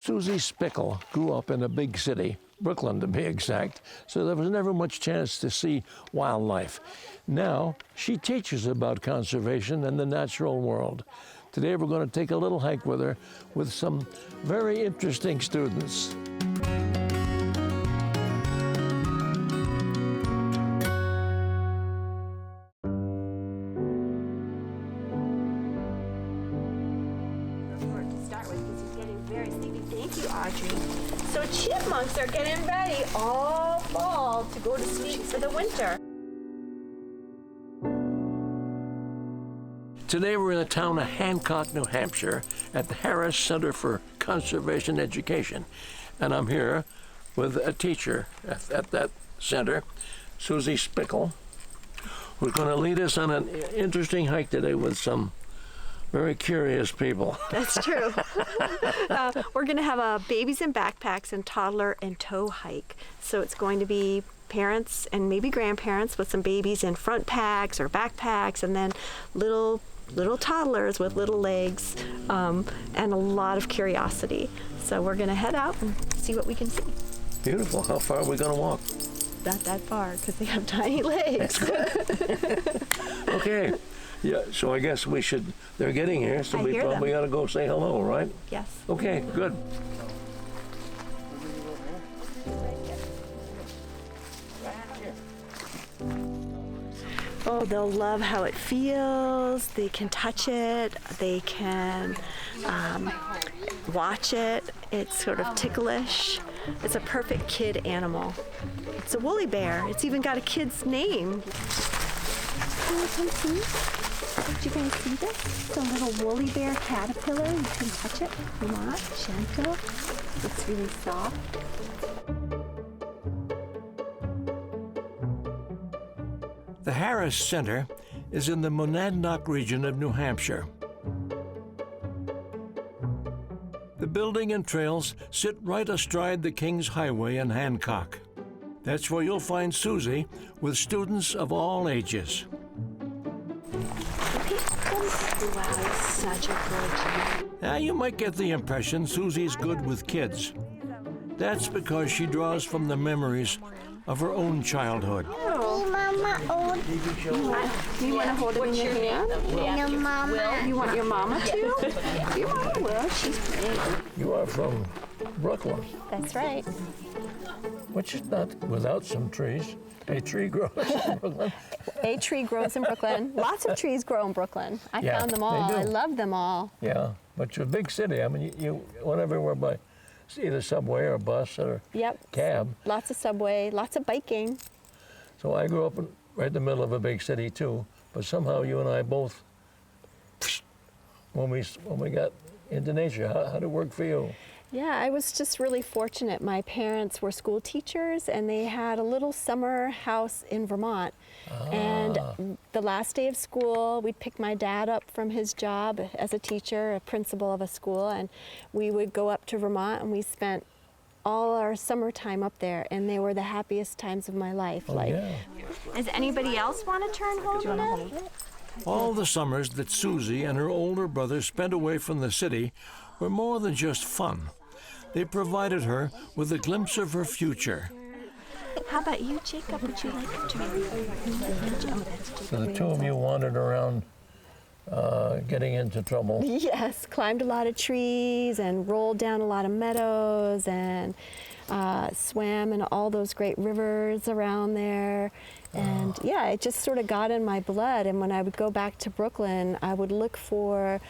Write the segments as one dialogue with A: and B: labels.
A: Susie Spikol grew up in a big city, Brooklyn to be exact, so there was never much chance to see wildlife. Now, she teaches about conservation and the natural world. Today we're going to take a little hike with her with some very interesting students.
B: So chipmunks are getting ready all fall to go to sleep for the winter.
A: Today we're in the town of Hancock, New Hampshire at the Harris Center for Conservation Education. And I'm here with a teacher at that center, Susie Spikle, who's going to lead us on an interesting hike today with some very curious people.
B: That's true. We're going to have a babies in backpacks and toddler and tow hike. So it's going to be parents and maybe grandparents with some babies in front packs or backpacks, and then little toddlers with little legs, and a lot of curiosity. So we're going to head out and see what we can see.
A: Beautiful. How far are we going to walk?
B: Not that far, because they have tiny legs.
A: Okay. Yeah, so I guess we should, they're getting here, so we probably ought to go say hello, right?
B: Yes.
A: Okay, good.
B: Oh, they'll love how it feels. They can touch it. They can watch it. It's sort of ticklish. It's a perfect kid animal. It's a woolly bear. It's even got a kid's name. Can you come see? Did you guys see this? It's a little woolly bear caterpillar. You can touch it if you want. Gentle. It's really soft.
A: The Harris Center is in the Monadnock region of New Hampshire. The building and trails sit right astride the King's Highway in Hancock. That's where you'll find Susie with students of all ages.
B: Wow, it's such a good job.
A: Now, you might get the impression Susie's good with kids. That's because she draws from the memories of her own childhood.
C: Mama,
B: You want to hold it in your hand?
C: no, Mama.
B: You want your mama too? Your mama will. She's great.
A: You are from Brooklyn,
B: That's right.
A: which is not without some trees. A tree grows in Brooklyn.
B: A tree grows in Brooklyn. Lots of trees grow in Brooklyn. I found them all.
A: they do.
B: I love them all.
A: Yeah, but you're a big city. I mean, you went everywhere by either subway or bus or cab.
B: Lots of subway, lots of biking.
A: So I grew up right in the middle of a big city too. But somehow you and I both, when we got into nature, how did it work for you?
B: Yeah, I was just really fortunate. My parents were school teachers, and they had a little summer house in Vermont. And the last day of school, we'd pick my dad up from his job as a teacher, a principal of a school, and we would go up to Vermont, and we spent all our summertime up there, and they were the happiest times of my life. Does anybody else want to turn home today?
A: All the summers that Susie and her older brother spent away from the city were more than just fun. They provided her with a glimpse of her future.
B: How about you, Jacob? Would you like to turn?
A: So the two of you wandered around getting into trouble.
B: Yes, climbed a lot of trees and rolled down a lot of meadows and swam in all those great rivers around there. And yeah, it just sort of got in my blood. And when I would go back to Brooklyn, I would look for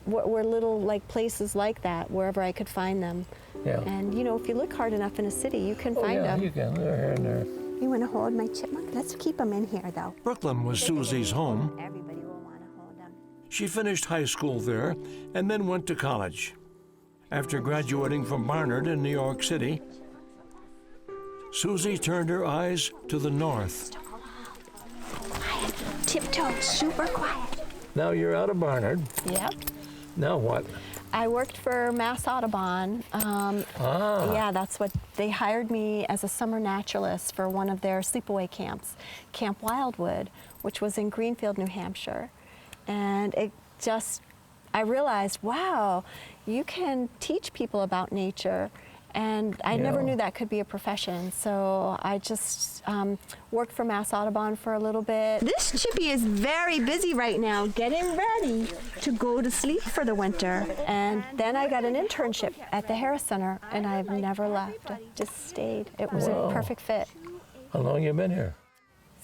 B: what were little places like that, wherever I could find them.
A: Yeah.
B: And you know, if you look hard enough in a city, you can find them.
A: Yeah, you can. They're here and there.
B: You want to hold my chipmunk? Let's keep them in here, though.
A: Brooklyn was Susie's home.
B: Everybody will want to hold them.
A: She finished high school there and then went to college. After graduating from Barnard in New York City, Susie turned her eyes to the north.
B: Quiet. Tiptoe, super quiet.
A: Now you're out of Barnard.
B: Yep.
A: Now what?
B: I worked for Mass Audubon. Yeah, that's what they hired me as a summer naturalist for one of their sleepaway camps, Camp Wildwood, which was in Greenfield, New Hampshire. And it just, I realized, wow, you can teach people about nature. And I never knew that could be a profession, so I just worked for Mass Audubon for a little bit. This chippy is very busy right now, getting ready to go to sleep for the winter. And then I got an internship at the Harris Center, and I've never left. I just stayed. It was a perfect fit.
A: How long you been here?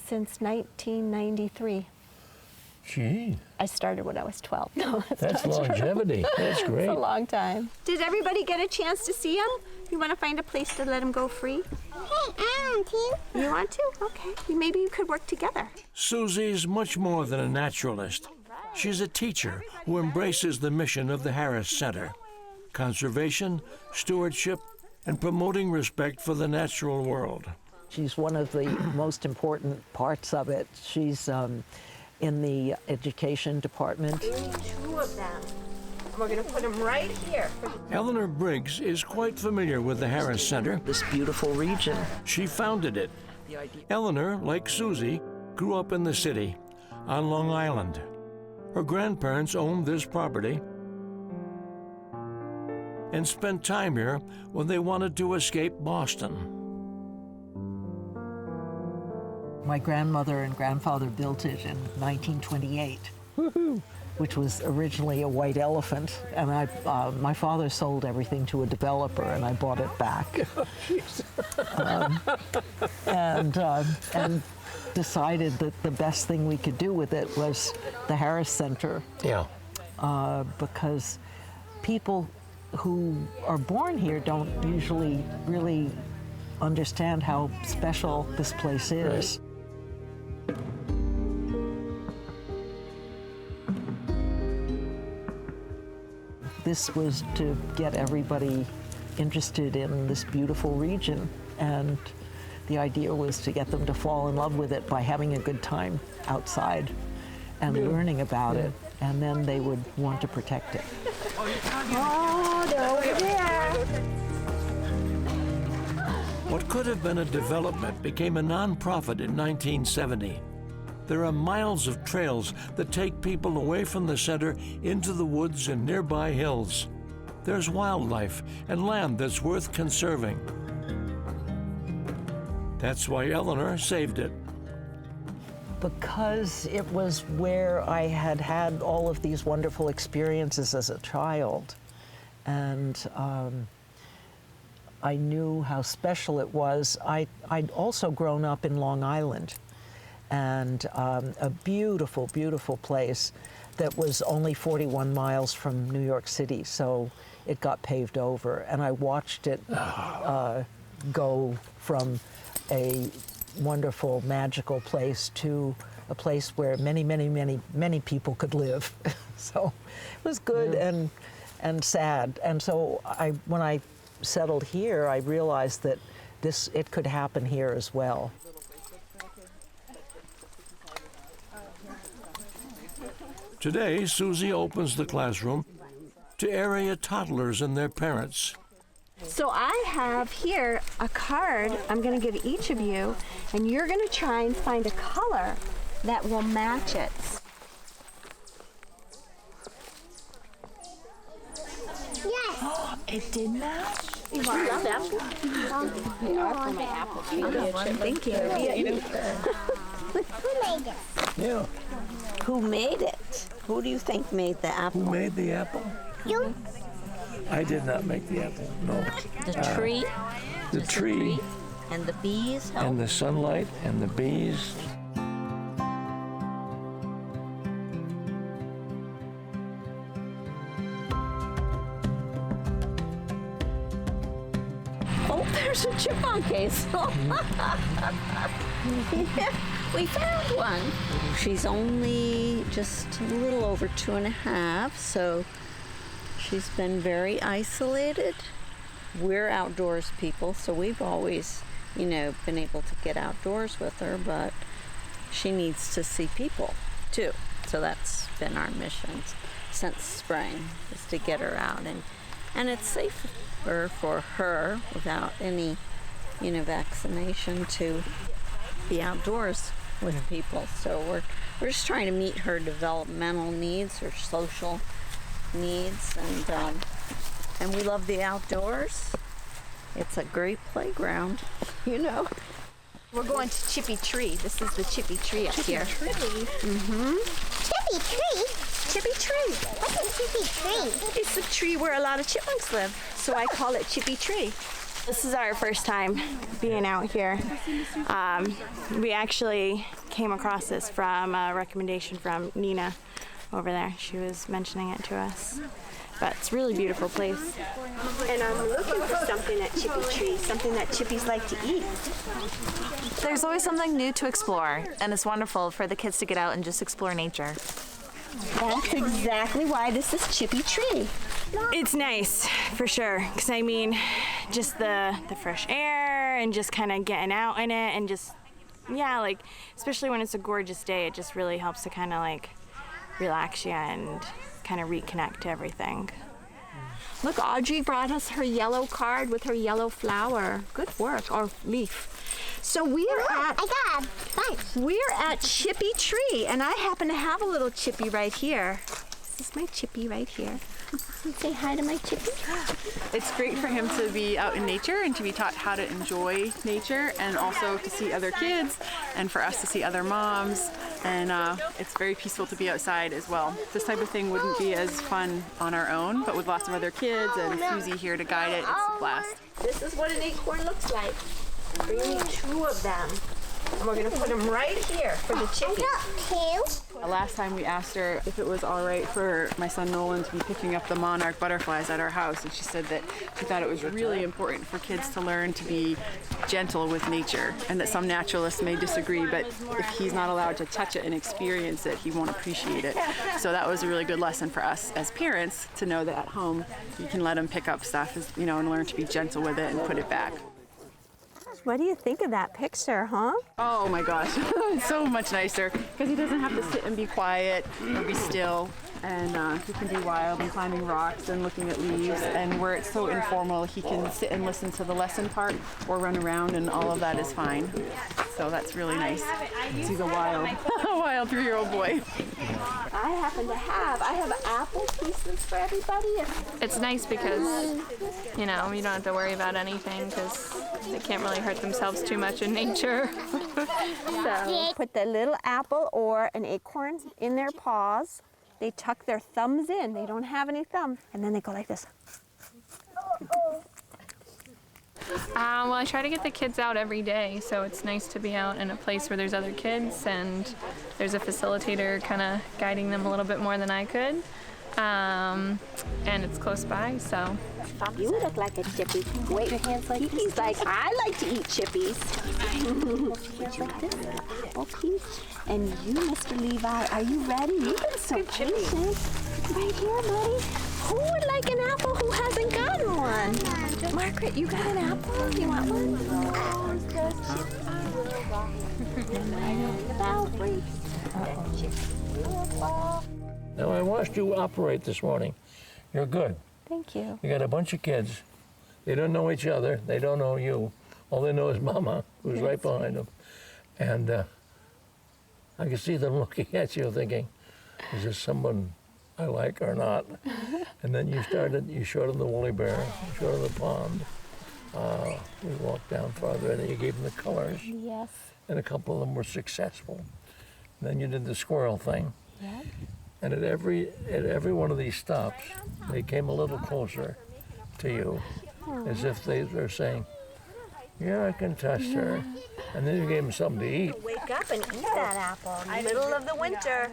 B: Since 1993.
A: Gee.
B: I started when I was 12. No,
A: that's longevity. That's great.
B: It's a long time. Did everybody get a chance to see him? You want to find a place to let him go free?
C: Hey, I want to.
B: You want to? Okay. Maybe you could work together.
A: Susie's much more than a naturalist. She's a teacher who embraces the mission of the Harris Center: conservation, stewardship, and promoting respect for the natural world.
D: She's one of the most important parts of it. She's in the education department.
B: 2 of them. And we're going to put them right here.
A: Eleanor Briggs is quite familiar with the Harris Center.
D: This beautiful region.
A: She founded it. Eleanor, like Susie, grew up in the city on Long Island. Her grandparents owned this property and spent time here when they wanted to escape Boston.
D: My grandmother and grandfather built it in 1928, which was originally a white elephant, and my father sold everything to a developer, and I bought it back. And decided that the best thing we could do with it was the Harris Center.
A: Yeah.
D: Because people who are born here don't usually really understand how special this place is. This was to get everybody interested in this beautiful region, and the idea was to get them to fall in love with it by having a good time outside and learning about it, and then they would want to protect it.
B: Oh, they're over there.
A: What could have been a development became a nonprofit in 1970. There are miles of trails that take people away from the center into the woods and nearby hills. There's wildlife and land that's worth conserving. That's why Eleanor saved it.
D: Because it was where I had had all of these wonderful experiences as a child, and I knew how special it was. I'd also grown up in Long Island, and a beautiful, beautiful place that was only 41 miles from New York City, so it got paved over, and I watched it go from a wonderful, magical place to a place where many, many, many, many people could live. So it was good and sad. And so when I settled here, I realized that it could happen here as well.
A: Today, Susie opens the classroom to area toddlers and their parents.
B: So I have here a card I'm going to give each of you, and you're going to try and find a color that will match it.
C: Yes.
B: Oh, it did match? You
C: want
B: love apples?
C: They are for my apple tree.
B: Thank you.
C: Who made it?
A: Yeah.
E: Who made it? Who do you think made the apple?
A: Who made the apple?
C: You.
A: I did not make the apple, no.
E: The tree?
A: The tree
E: And the bees?
A: and the sunlight and the bees.
E: Oh, there's a chipmunk case. Yeah, we found one. She's only just a little over 2.5, so she's been very isolated. We're outdoors people, so we've always, been able to get outdoors with her, but she needs to see people too. So that's been our mission since spring, is to get her out. And it's safer for her without any, vaccination to be outdoors with people. So we're just trying to meet her developmental needs, her social needs, and and we love the outdoors. It's a great playground, you know.
B: We're going to Chippy Tree. This is the Chippy Tree up here.
C: Chippy tree?
B: Chippy Tree.
C: What's a chippy tree?
B: It's the tree where a lot of chipmunks live, so I call it Chippy Tree. This is our first time being out here. We actually came across this from a recommendation from Nina over there. She was mentioning it to us. But it's a really beautiful place. And I'm looking for something at Chippy Tree, something that chippies like to eat.
F: There's always something new to explore, and it's wonderful for the kids to get out and just explore nature.
B: That's exactly why this is Chippy Tree. It's nice, for sure, because I mean, just the fresh air and just kind of getting out in it and just, yeah, like, especially when it's a gorgeous day, it just really helps to kind of like relax you and kind of reconnect to everything. Look, Audrey brought us her yellow card with her yellow flower. Good work, or leaf. So
C: I got a bunch.
B: we're at Chippy Tree, and I happen to have a little chippy right here. This is my chippy right here. Say hi to my chippy.
G: It's great for him to be out in nature and to be taught how to enjoy nature, and also to see other kids and for us to see other moms. And it's very peaceful to be outside as well. This type of thing wouldn't be as fun on our own, but with lots of other kids and Susie here to guide it, it's a blast.
B: This is what an acorn looks like. We need 2 of them. And we're gonna put them right here for the chippy.
C: Two.
G: Last time we asked her if it was all right for my son Nolan to be picking up the monarch butterflies at our house, and she said that she thought it was really important for kids to learn to be gentle with nature, and that some naturalists may disagree, but if he's not allowed to touch it and experience it, he won't appreciate it. So that was a really good lesson for us as parents, to know that at home you can let him pick up stuff, you know, and learn to be gentle with it and put it back.
B: What do you think of that picture, huh?
G: Oh my gosh, it's so much nicer because he doesn't have to sit and be quiet or be still, and he can be wild and climbing rocks and looking at leaves, and where it's so informal, he can sit and listen to the lesson part or run around, and all of that is fine. So that's really nice. He's a wild 3-year-old boy.
B: I have apple pieces for everybody.
H: It's nice because, you know, you don't have to worry about anything because they can't really hurt themselves too much in nature.
B: So put the little apple or an acorn in their paws. They tuck their thumbs in. They don't have any thumbs. And then they go like this.
H: Well, I try to get the kids out every day, so it's nice to be out in a place where there's other kids and there's a facilitator kind of guiding them a little bit more than I could. And it's close by, so.
B: You look like a chippy. Wait, your hands like he's like, I like to eat chippies. He's like this, apple piece. And you, Mr. Levi, are you ready? You've been so patient. Right here, buddy. Who would like an apple who hasn't gotten one? Margaret, you got an apple? You want one?
A: Now, I watched you operate this morning. You're good.
B: Thank you.
A: You got a bunch of kids. They don't know each other. They don't know you. All they know is Mama, who's right behind them. And I can see them looking at you thinking, is this someone I like or not? And then you showed them the woolly bear, you showed them the pond. We walked down farther, and then you gave them the colors.
B: Yes.
A: And a couple of them were successful. And then you did the squirrel thing.
B: Yeah.
A: And at every one of these stops, they came a little closer to you, as if they're saying, yeah, I can trust her. And then you gave them something to eat.
B: Wake up and eat that apple in the middle of the winter.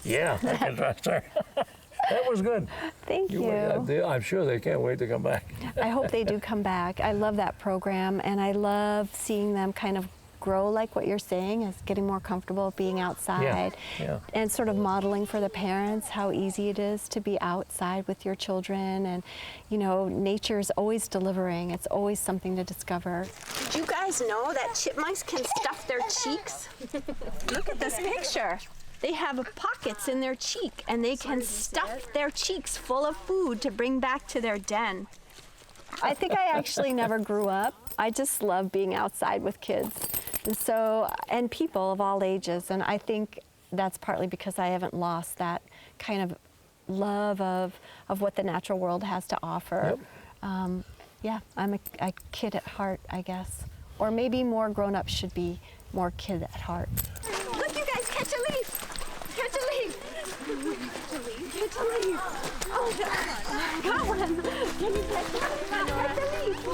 A: Yeah, I can trust her. That was good.
B: Thank you.
A: I'm sure they can't wait to come back.
B: I hope they do come back. I love that program, and I love seeing them kind of grow, like what you're saying, is getting more comfortable being outside.
A: Yeah.
B: And sort of modeling for the parents how easy it is to be outside with your children. And, you know, nature is always delivering. It's always something to discover. Did you guys know that chipmunks can stuff their cheeks? Look at this picture. They have pockets in their cheek, and they can stuff their cheeks full of food to bring back to their den. I think I actually never grew up. I just love being outside with kids. And people of all ages. And I think that's partly because I haven't lost that kind of love of what the natural world has to offer.
A: Yep.
B: Yeah, I'm a kid at heart, I guess. Or maybe more grown-ups should be more kid at heart.
I: Look, you guys, catch a leaf! Catch a leaf! Catch a leaf! Oh, got one! Can you catch it? Catch a leaf!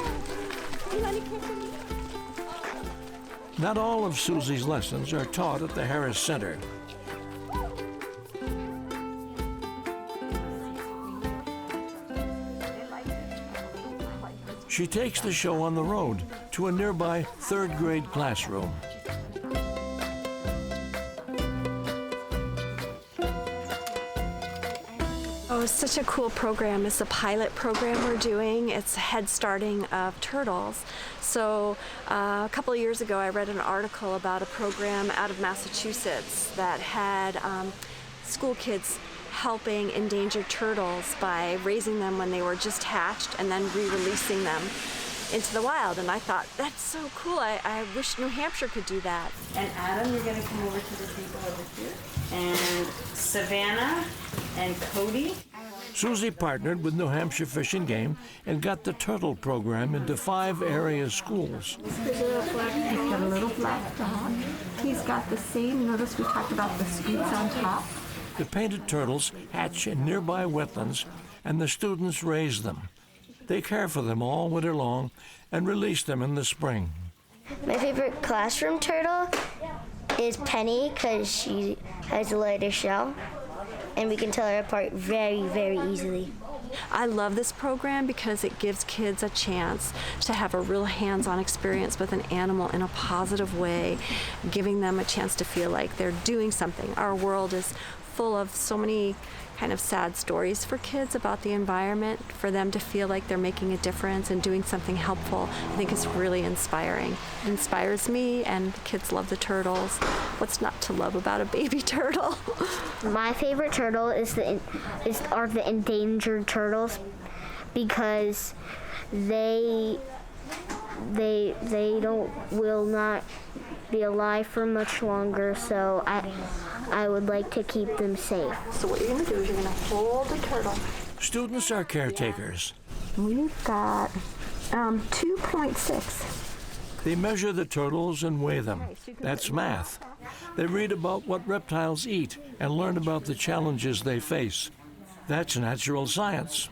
I: You want to catch a leaf?
A: Not all of Susie's lessons are taught at the Harris Center. She takes the show on the road to a nearby third-grade classroom.
J: Oh, it's such a cool program. It's a pilot program we're doing. It's a head starting of turtles. So a couple of years ago, I read an article about a program out of Massachusetts that had school kids helping endangered turtles by raising them when they were just hatched and then re-releasing them into the wild. And I thought, that's so cool. I wish New Hampshire could do that.
E: And Adam, you're going to come over to the table over here. And Savannah and Cody.
A: Susie partnered with New Hampshire Fish and Game and got the turtle program into 5 area schools.
B: He's got a little black dog. He's got the same, notice we talked about the scoots on top.
A: The painted turtles hatch in nearby wetlands, and the students raise them. They care for them all winter long and release them in the spring.
C: My favorite classroom turtle is Penny because she has a lighter shell, and we can tell her apart very, very easily.
J: I love this program because it gives kids a chance to have a real hands-on experience with an animal in a positive way, giving them a chance to feel like they're doing something. Our world is full of so many kind of sad stories for kids about the environment. For them to feel like they're making a difference and doing something helpful, I think it's really inspiring. It inspires me, and the kids love the turtles. What's not to love about a baby turtle?
C: My favorite turtle are the endangered turtles because they will not be alive for much longer, so I would like to keep them safe.
J: So what you're going to do is you're going to hold the turtle.
A: Students are caretakers.
J: We've got 2.6.
A: They measure the turtles and weigh them. That's math. They read about what reptiles eat and learn about the challenges they face. That's natural science.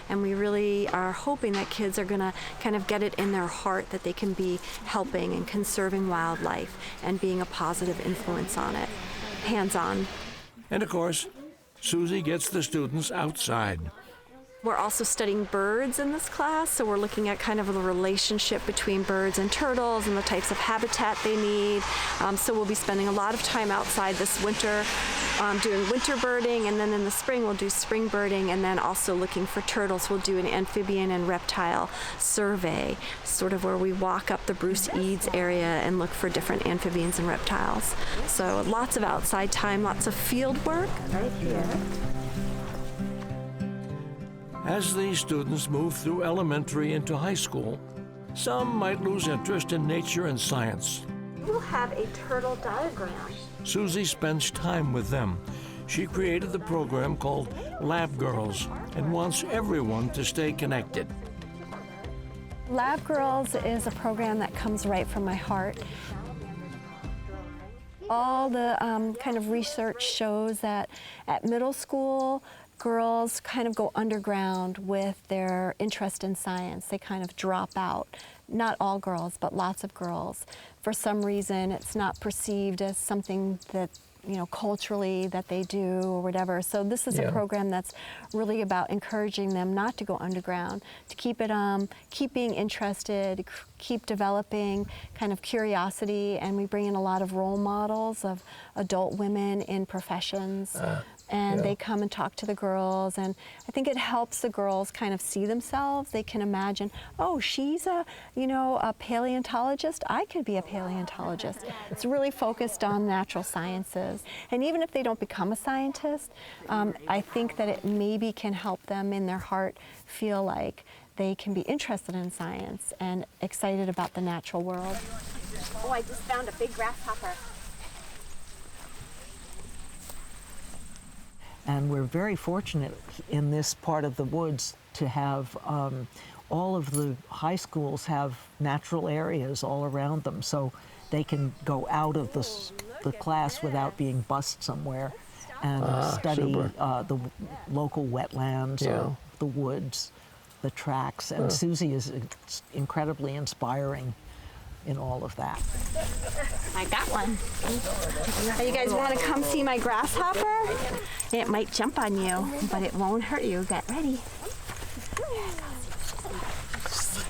J: And we really are hoping that kids are going to kind of get it in their heart that they can be helping and conserving wildlife and being a positive influence on it, hands-on.
A: And of course, Susie gets the students outside.
J: We're also studying birds in this class, so we're looking at kind of the relationship between birds and turtles and the types of habitat they need. So we'll be spending a lot of time outside this winter doing winter birding, and then in the spring we'll do spring birding, and then also looking for turtles. We'll do an amphibian and reptile survey, sort of where we walk up the Bruce Eads area and look for different amphibians and reptiles. So lots of outside time, lots of field work. Right here.
A: As these students move through elementary into high school, some might lose interest in nature and science.
J: We'll have a turtle diagram.
A: Susie spends time with them. She created the program called Lab Girls and wants everyone to stay connected.
B: Lab Girls is a program that comes right from my heart. All the kind of research shows that at middle school, girls kind of go underground with their interest in science. They kind of drop out. Not all girls, but lots of girls. For some reason, it's not perceived as something that, you know, culturally that they do or whatever. So this is a program that's really about encouraging them not to go underground, to keep it, keep being interested, keep developing kind of curiosity, and we bring in a lot of role models of adult women in professions. And they come and talk to the girls, and I think it helps the girls kind of see themselves. They can imagine, oh, she's a paleontologist. I could be a paleontologist. It's really focused on natural sciences. And even if they don't become a scientist, I think that it maybe can help them in their heart feel like they can be interested in science and excited about the natural world.
I: Oh, I just found a big grasshopper.
D: And we're very fortunate in this part of the woods to have all of the high schools have natural areas all around them, so they can go out of the class without being bused somewhere and study the local wetlands or the woods, the tracks. And Susie is incredibly inspiring in all of that.
I: I got one. You guys want to come see my grasshopper? It might jump on you, but it won't hurt you. Get ready.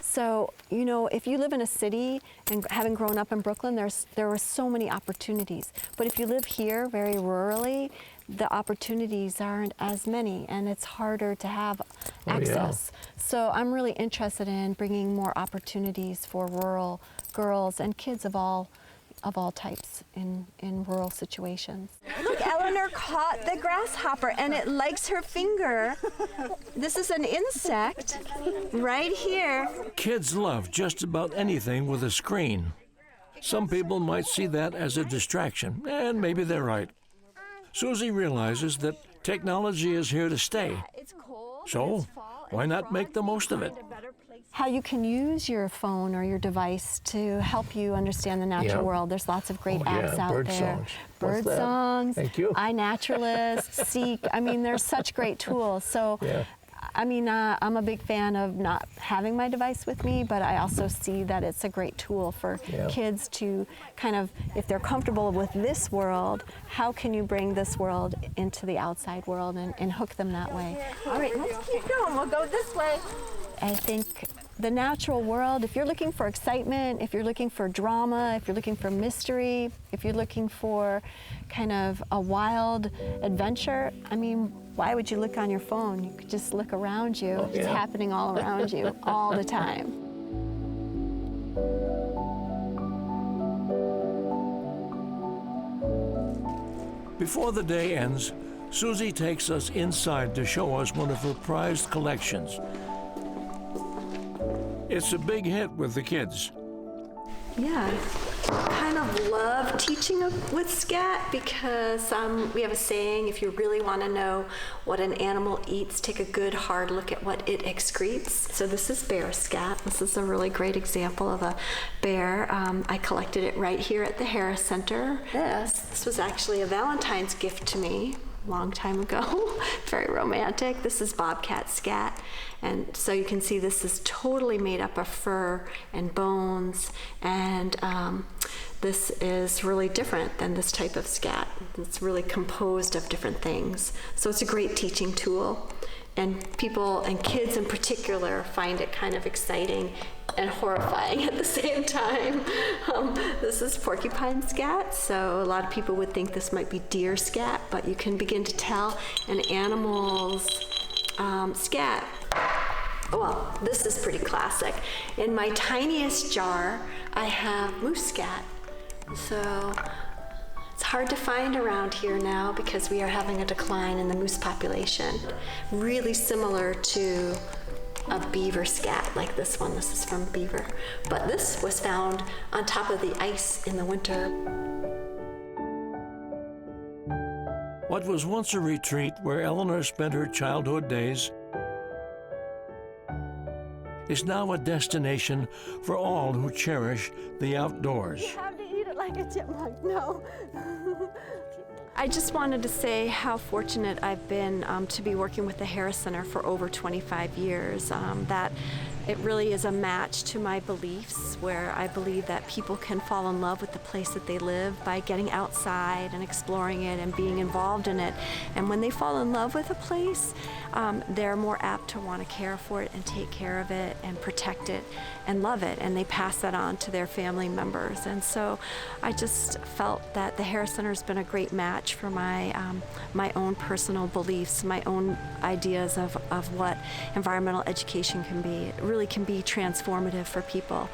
B: So, you know, if you live in a city and having grown up in Brooklyn, there are so many opportunities. But if you live here very rurally, the opportunities aren't as many and it's harder to have access. So I'm really interested in bringing more opportunities for rural girls and kids of all types in rural situations.
I: Look, Eleanor caught the grasshopper and it likes her finger. This is an insect right here.
A: Kids love just about anything with a screen. Some people might see that as a distraction, and maybe they're right. Susie realizes that technology is here to stay. So, why not make the most of it?
B: How you can use your phone or your device to help you understand the natural world. There's lots of great apps out
A: bird
B: there.
A: songs.
B: Bird songs,
A: Thank you.
B: iNaturalist, Seek. I mean, there's such great tools. So, I mean, I'm a big fan of not having my device with me, but I also see that it's a great tool for kids to kind of, if they're comfortable with this world, how can you bring this world into the outside world and hook them that way?
I: All right, let's keep going. We'll go this way.
B: I think the natural world, if you're looking for excitement, if you're looking for drama, if you're looking for mystery, if you're looking for kind of a wild adventure, I mean, why would you look on your phone? You could just look around you. It's happening all around you all the time.
A: Before the day ends, Susie takes us inside to show us one of her prized collections. It's a big hit with the kids.
J: Yeah, kind of love teaching with scat because we have a saying, if you really want to know what an animal eats, take a good hard look at what it excretes. So this is bear scat. This is a really great example of a bear. I collected it right here at the Harris Center. This was actually a Valentine's gift to me a long time ago. Very romantic. This is bobcat scat. And so you can see this is totally made up of fur and bones, and this is really different than this type of scat. It's really composed of different things. So it's a great teaching tool. And people, and kids in particular, find it kind of exciting and horrifying at the same time. This is porcupine scat, so a lot of people would think this might be deer scat, but you can begin to tell an animal's scat. Well, this is pretty classic. In my tiniest jar, I have moose scat. So it's hard to find around here now because we are having a decline in the moose population. Really similar to a beaver scat like this one. This is from beaver. But this was found on top of the ice in the winter.
A: What was once a retreat where Eleanor spent her childhood days is now a destination for all who cherish the outdoors.
I: You have to eat it like a chipmunk. No.
J: I just wanted to say how fortunate I've been to be working with the Harris Center for over 25 years. That it really is a match to my beliefs, where I believe that people can fall in love with the place that they live by getting outside and exploring it and being involved in it. And when they fall in love with a place, they're more apt to want to care for it and take care of it and protect it and love it, and they pass that on to their family members. And so I just felt that the Harris Center has been a great match for my my own personal beliefs, my own ideas of what environmental education can be. It really can be transformative for people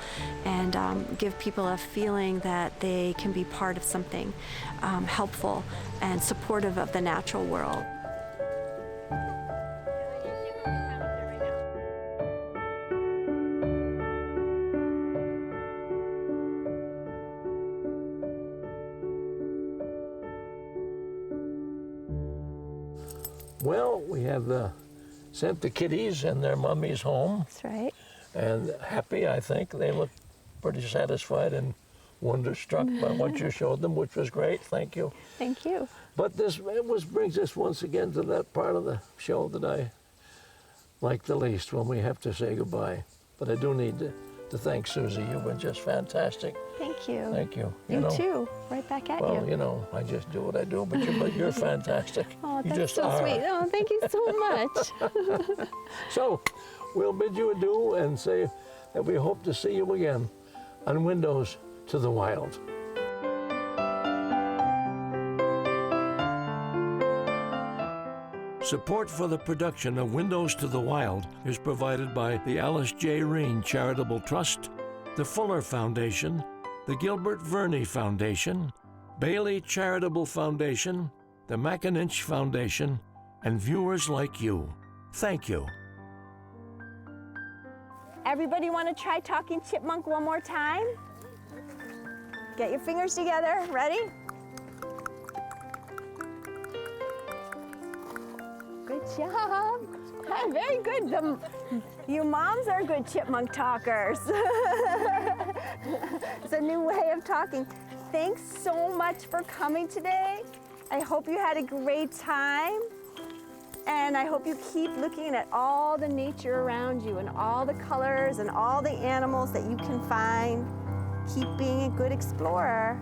J: and give people a feeling that they can be part of something helpful and supportive of the natural world.
A: Well, we have sent the kitties and their mummies home.
B: That's right.
A: And happy, I think. They look pretty satisfied and wonderstruck by what you showed them, which was great. Thank you.
B: Thank you.
A: But brings us once again to that part of the show that I like the least, when we have to say goodbye. But I do need to thank Susie. You've been just fantastic.
B: Thank you.
A: Thank you.
B: You too. Right back at you.
A: Well, you know, I just do what I do, but you're fantastic.
B: Oh,
A: You
B: that's
A: just
B: so
A: are.
B: sweet. Oh, thank you so much.
A: So, we'll bid you adieu and say that we hope to see you again on Windows to the Wild. Support for the production of Windows to the Wild is provided by the Alice J. Reen Charitable Trust, the Fuller Foundation, the Gilbert Verney Foundation, Bailey Charitable Foundation, the McAninch Foundation, and viewers like you. Thank you.
I: Everybody want to try talking chipmunk one more time? Get your fingers together. Ready? Good job. Very good. You moms are good chipmunk talkers. It's a new way of talking. Thanks so much for coming today. I hope you had a great time. And I hope you keep looking at all the nature around you and all the colors and all the animals that you can find. Keep being a good explorer.